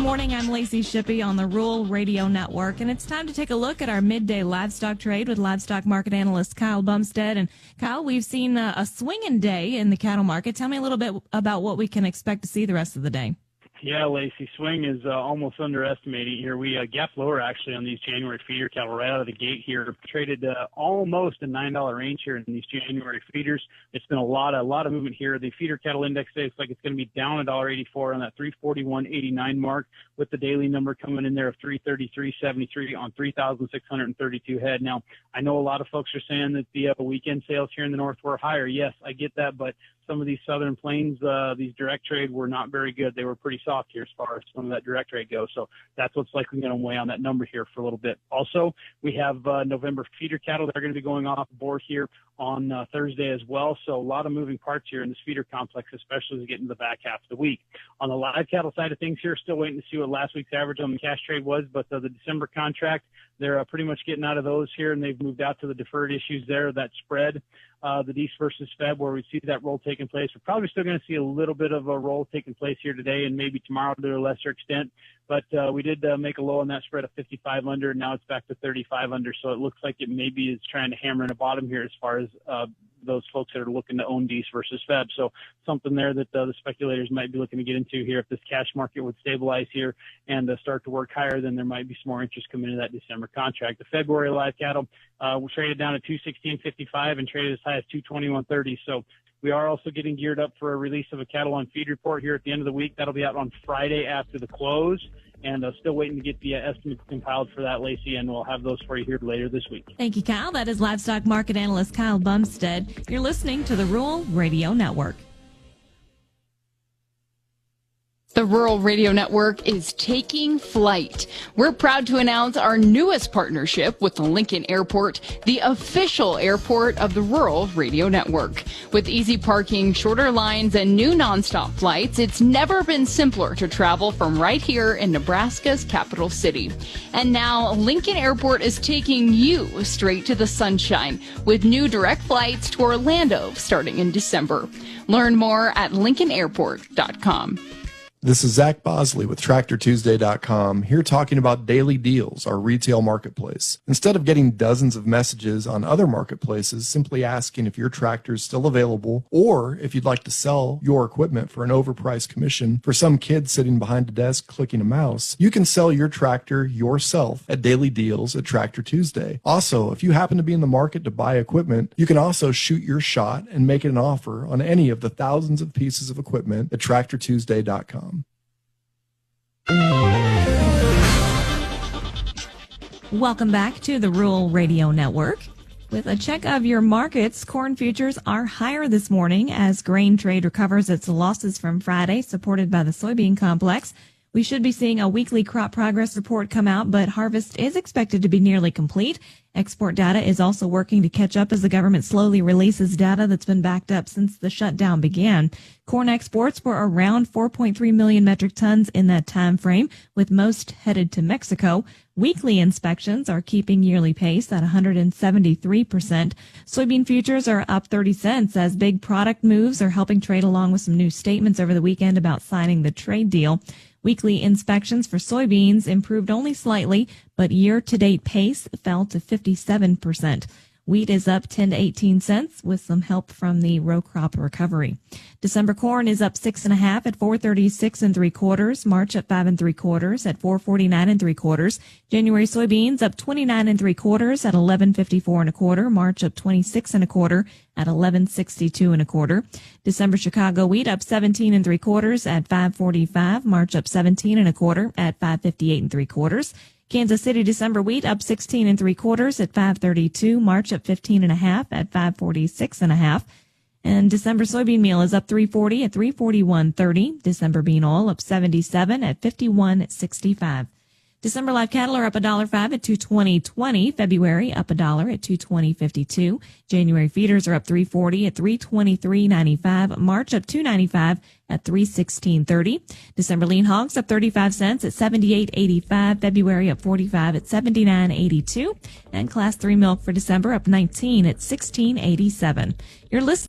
morning, I'm Lacey Shippey on the Rural Radio Network, and it's time to take a look at our midday livestock trade with livestock market analyst Kyle Bumsted. And Kyle, we've seen a swinging day in the cattle market. Tell me a little bit about what we can expect to see the rest of the day. Yeah, Lacey, swing is almost underestimating here. We gapped lower actually on these January feeder cattle right out of the gate here. Traded almost a $9 range here in these January feeders. It's been a lot of movement here. The feeder cattle index today looks like it's going to be down $1.84 on that 341.89 mark, with the daily number coming in there of 333.73 on 3,632 head. Now, I know a lot of folks are saying that the weekend sales here in the north were higher. Yes, I get that, but some of these southern plains, these direct trade were not very good. They were pretty soft here as far as some of that direct trade goes. So that's what's likely going to weigh on that number here for a little bit. Also, we have November feeder cattle that are going to be going off board here on Thursday as well. So a lot of moving parts here in this feeder complex, especially as we get into the back half of the week. On the live cattle side of things here, still waiting to see what last week's average on the cash trade was, but the December contract, they're pretty much getting out of those here, and they've moved out to the deferred issues there, that spread, the East versus Feb, where we see that roll taking place. We're probably still going to see a little bit of a roll taking place here today and maybe tomorrow to a lesser extent. But we did make a low on that spread of 55 under, and now it's back to 35 under. So it looks like it maybe is trying to hammer in a bottom here as far as those folks that are looking to own East versus Feb. So something there that the speculators might be looking to get into here. If this cash market would stabilize here and start to work higher, then there might be some more interest coming into that December contract. The February live cattle were traded down at 216.55 and traded as high as 221.30. So we are also getting geared up for a release of a cattle on feed report here at the end of the week. That'll be out on Friday after the close. And still waiting to get the estimates compiled for that, Lacey, and we'll have those for you here later this week. Thank you, Kyle. That is livestock market analyst Kyle Bumsted. You're listening to the Rural Radio Network. The Rural Radio Network is taking flight. We're proud to announce our newest partnership with the Lincoln Airport, the official airport of the Rural Radio Network. With easy parking, shorter lines, and new nonstop flights, it's never been simpler to travel from right here in Nebraska's capital city. And now, Lincoln Airport is taking you straight to the sunshine with new direct flights to Orlando starting in December. Learn more at lincolnairport.com. This is Zach Bosley with TractorTuesday.com, here talking about Daily Deals, our retail marketplace. Instead of getting dozens of messages on other marketplaces simply asking if your tractor is still available or if you'd like to sell your equipment for an overpriced commission for some kid sitting behind a desk clicking a mouse, you can sell your tractor yourself at Daily Deals at Tractor Tuesday. Also, if you happen to be in the market to buy equipment, you can also shoot your shot and make an offer on any of the thousands of pieces of equipment at TractorTuesday.com. Welcome back to the Rural Radio Network. With a check of your markets, corn futures are higher this morning as grain trade recovers its losses from Friday, supported by the soybean complex. We should be seeing a weekly crop progress report come out, but harvest is expected to be nearly complete. Export data is also working to catch up as the government slowly releases data that's been backed up since the shutdown began. Corn exports were around 4.3 million metric tons in that time frame, with most headed to Mexico. Weekly inspections are keeping yearly pace at 173%. Soybean futures are up 30 cents as big product moves are helping trade, along with some new statements over the weekend about signing the trade deal. Weekly inspections for soybeans improved only slightly, but year-to-date pace fell to 57%. Wheat is up 10 to 18 cents with some help from the row crop recovery. December corn is up 6.5 at 436 3/4. March up 5 3/4 at 449 3/4. January soybeans up 29 3/4 at 1154 1/4. March up 26 1/4 at 1162 1/4. December Chicago wheat up 17 3/4 at 545. March up 17 1/4 at 558 3/4. Kansas City December wheat up 16 3/4 at 532. March up 15.5 at 546.5. And December soybean meal is up 340 at 341.30. December bean oil up 77 at 51.65. December live cattle are up $1.05 at 220.20. February up $1 at 220.52. January feeders are up 340 at 323.95. March up 295 at 316.30. December lean hogs up 35 cents at 78.85. February up 45 at 79.82. And class 3 milk for December up 19 at 16.87. You're listening